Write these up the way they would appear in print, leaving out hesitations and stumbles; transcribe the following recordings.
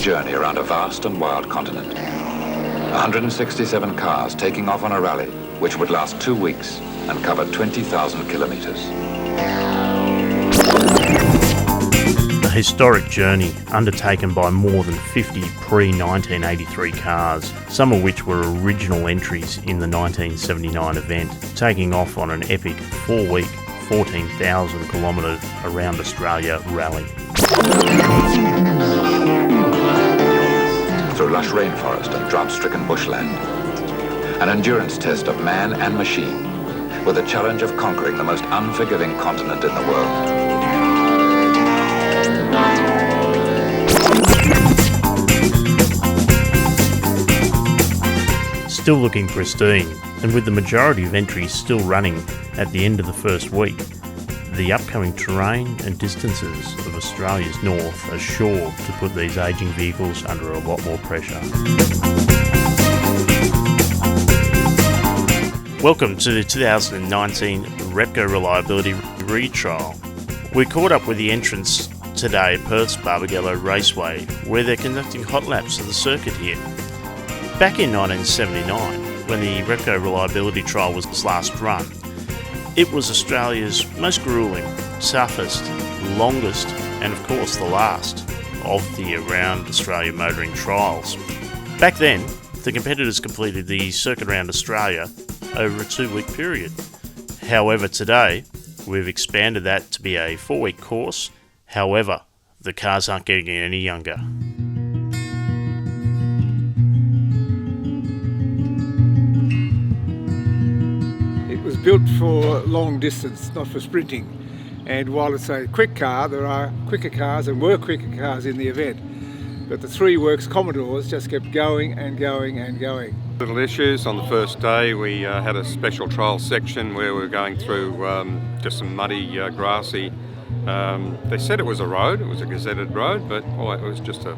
journey around a vast and wild continent. 167 cars taking off on a rally which would last 2 weeks and cover 20,000 kilometres. A historic journey undertaken by more than 50 pre-1983 cars, some of which were original entries in the 1979 event, taking off on an epic 4-week, 14,000 kilometre around Australia rally. Through lush rainforest and drought-stricken bushland. An endurance test of man and machine, with the challenge of conquering the most unforgiving continent in the world. Still looking pristine, and with the majority of entries still running at the end of the first week, the upcoming terrain and distances of Australia's north are sure to put these ageing vehicles under a lot more pressure. Welcome to the 2019 Repco Reliability Re-Trial. We caught up with the entrants today at Perth's Barbagallo Raceway, where they're conducting hot laps of the circuit here. Back in 1979, when the Repco Reliability Trial was last run, it was Australia's most gruelling, toughest, longest, and of course the last of the Around Australia Motoring Trials. Back then, the competitors completed the circuit around Australia over a 2-week period. However, today, we've expanded that to be a 4-week course. However, the cars aren't getting any younger. It was built for long distance, not for sprinting. And while it's a quick car, there are quicker cars and were quicker cars in the event. But the three works Commodores just kept going and going and going. Little issues. On the first day we had a special trial section where we were going through just some muddy, grassy. They said it was a road, it was a gazetted road, but it was just a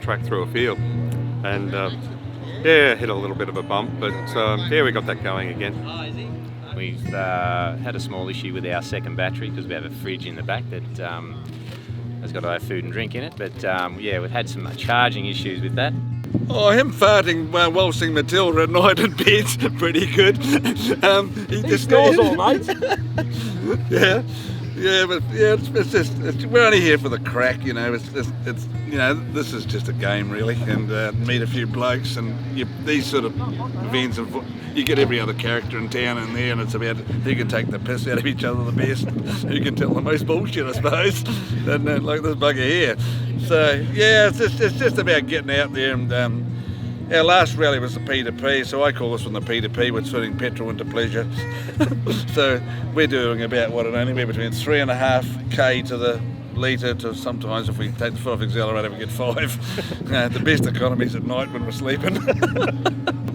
track through a field. And hit a little bit of a bump, but we got that going again. We've had a small issue with our second battery because we have a fridge in the back that has got our food and drink in it, but we've had some charging issues with that. Oh, him farting while singing Matilda at night in bed's pretty good. He just scores all night. It's just we're only here for the crack, you know. It's this is just a game really, and meet a few blokes, and these sort of events you get every other character in town in there, and it's about who can take the piss out of each other the best, who can tell the most bullshit, I suppose, and like this bugger here. So it's just about getting out there, and our last rally was the P2P, so I call this one the P2P, we're turning petrol into pleasure. So we're doing about anywhere between 3.5k to the litre to sometimes, if we take the 5 accelerator, we get 5. The best economy's at night when we're sleeping.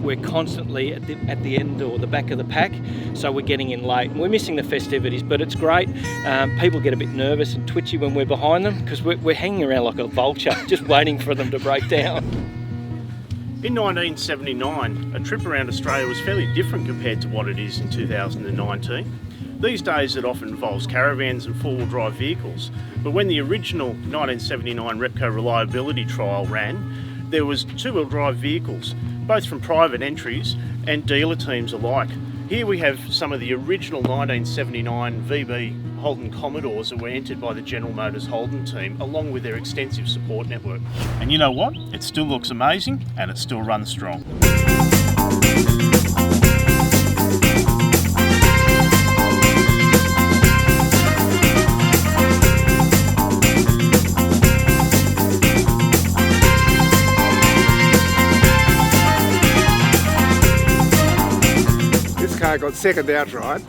We're constantly at the end or the back of the pack, so we're getting in late. We're missing the festivities, but it's great. People get a bit nervous and twitchy when we're behind them because we're hanging around like a vulture, just waiting for them to break down. In 1979, a trip around Australia was fairly different compared to what it is in 2019. These days it often involves caravans and four-wheel drive vehicles, but when the original 1979 Repco Reliability Trial ran, there was two-wheel drive vehicles, both from private entries and dealer teams alike. Here we have some of the original 1979 VB Holden Commodores that were entered by the General Motors Holden team, along with their extensive support network. And you know what? It still looks amazing and it still runs strong. This car got second outright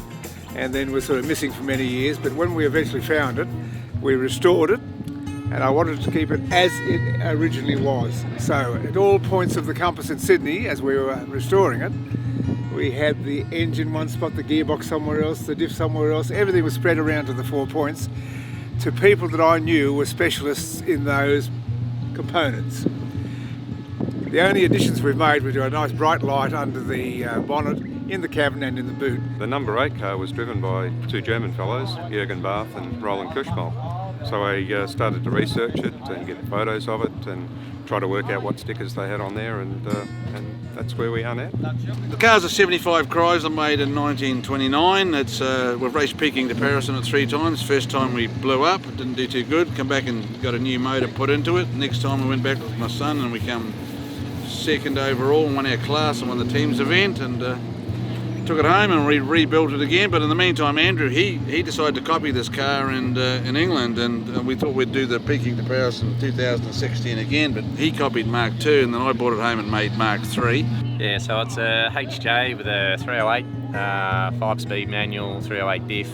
and then was sort of missing for many years, but when we eventually found it, we restored it, and I wanted to keep it as it originally was. So at all points of the compass in Sydney, as we were restoring it, we had the engine one spot, the gearbox somewhere else, the diff somewhere else. Everything was spread around to the 4 points to people that I knew were specialists in those components. The only additions we've made, we do a nice bright light under the bonnet in the cabin and in the boot. The number 8 car was driven by two German fellows, Jürgen Barth and Roland Kuschmal. So I started to research it and get photos of it and try to work out what stickers they had on there, and that's where we are now. The car's a 75 Chrysler made in 1929. We've raced peaking to Paris on it 3 times. First time we blew up, it didn't do too good. Come back and got a new motor put into it. Next time we went back with my son and we come second overall and won our class and won the team's event, and took it home and rebuilt it again. But in the meantime, Andrew, he decided to copy this car in England, and we thought we'd do the peaking to Paris in 2016 again, but he copied Mark II, and then I brought it home and made Mark III. Yeah, so it's a HJ with a 308, 5-speed manual, 308 diff.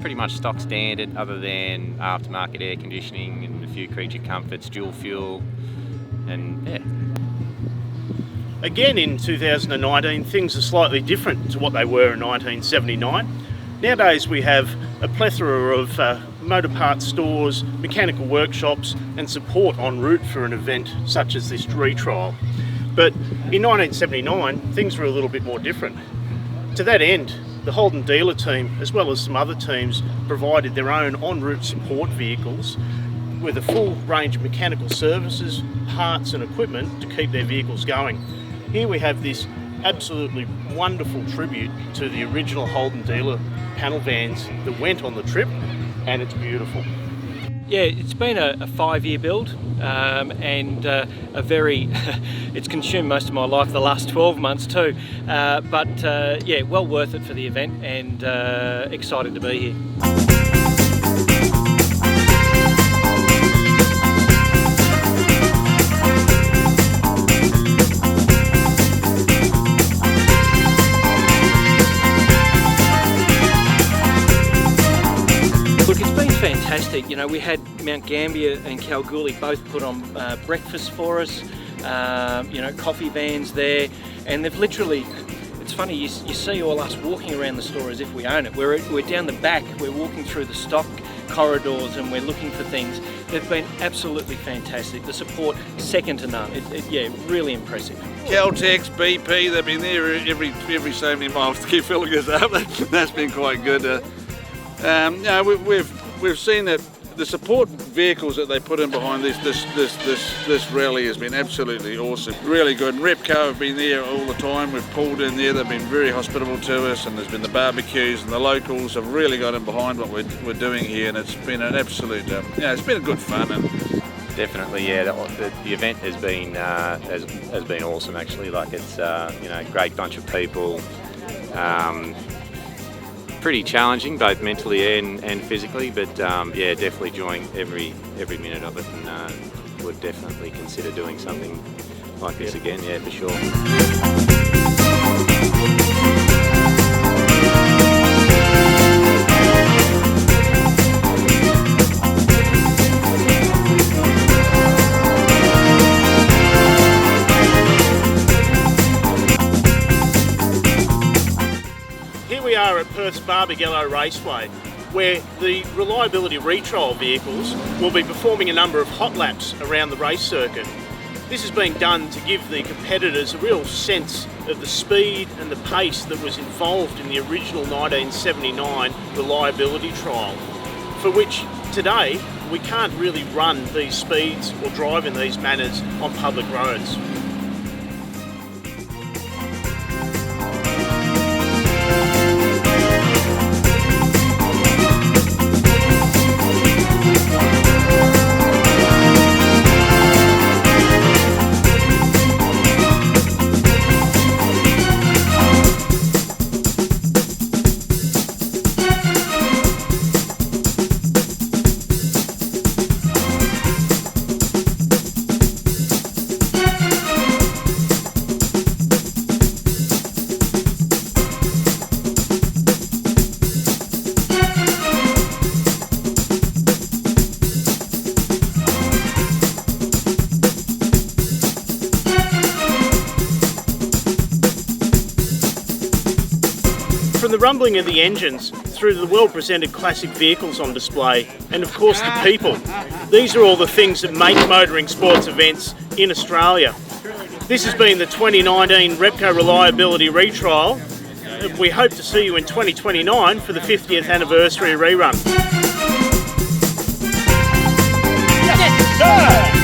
Pretty much stock standard, other than aftermarket air conditioning and a few creature comforts, dual fuel, and yeah. Again in 2019, things are slightly different to what they were in 1979. Nowadays we have a plethora of motor parts stores, mechanical workshops and support en route for an event such as this retrial. But in 1979, things were a little bit more different. To that end, the Holden dealer team, as well as some other teams, provided their own en route support vehicles with a full range of mechanical services, parts and equipment to keep their vehicles going. Here we have this absolutely wonderful tribute to the original Holden dealer panel vans that went on the trip, and it's beautiful. Yeah, it's been a 5-year build, and a very, it's consumed most of my life the last 12 months too, but yeah, well worth it for the event, and excited to be here. Fantastic. You know, we had Mount Gambier and Kalgoorlie both put on breakfast for us, you know, coffee vans there, and they've literally, it's funny, you see all us walking around the store as if we own it. We're down the back, we're walking through the stock corridors and we're looking for things. They've been absolutely fantastic. The support, second to none. Yeah, really impressive. Caltex, BP, they've been there every so many miles to keep filling us up. That's been quite good. No, we've seen that the support vehicles that they put in behind this rally has been absolutely awesome, really good. And Repco have been there all the time. We've pulled in there. They've been very hospitable to us, and there's been the barbecues, and the locals have really got in behind what we're doing here, and it's been an absolute, yeah, it's been good fun. And definitely, yeah, the event has been awesome actually. Like it's you know, great bunch of people. Pretty challenging, both mentally and physically, but yeah, definitely enjoying every minute of it, and would definitely consider doing something like this again, yeah, for sure. At Perth's Barbagallo Raceway, where the Reliability Retrial vehicles will be performing a number of hot laps around the race circuit. This has been done to give the competitors a real sense of the speed and the pace that was involved in the original 1979 reliability trial, for which today we can't really run these speeds or drive in these manners on public roads. From the rumbling of the engines through to the well-presented classic vehicles on display, and of course the people. These are all the things that make motoring sports events in Australia. This has been the 2019 Repco Reliability Re-Trial. We hope to see you in 2029 for the 50th anniversary rerun. Yes, sir!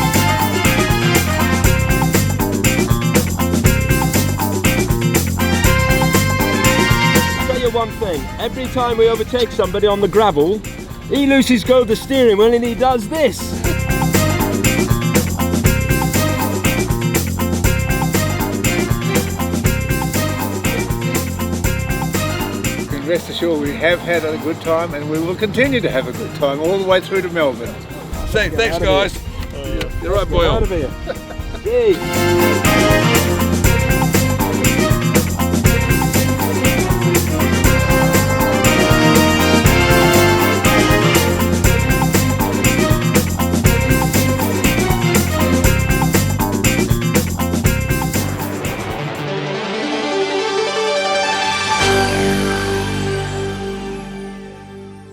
One thing, every time we overtake somebody on the gravel, he loses go of the steering wheel and he does this. Rest assured we have had a good time and we will continue to have a good time all the way through to Melbourne. Thanks guys. You're right, boy. Out of here. Yay.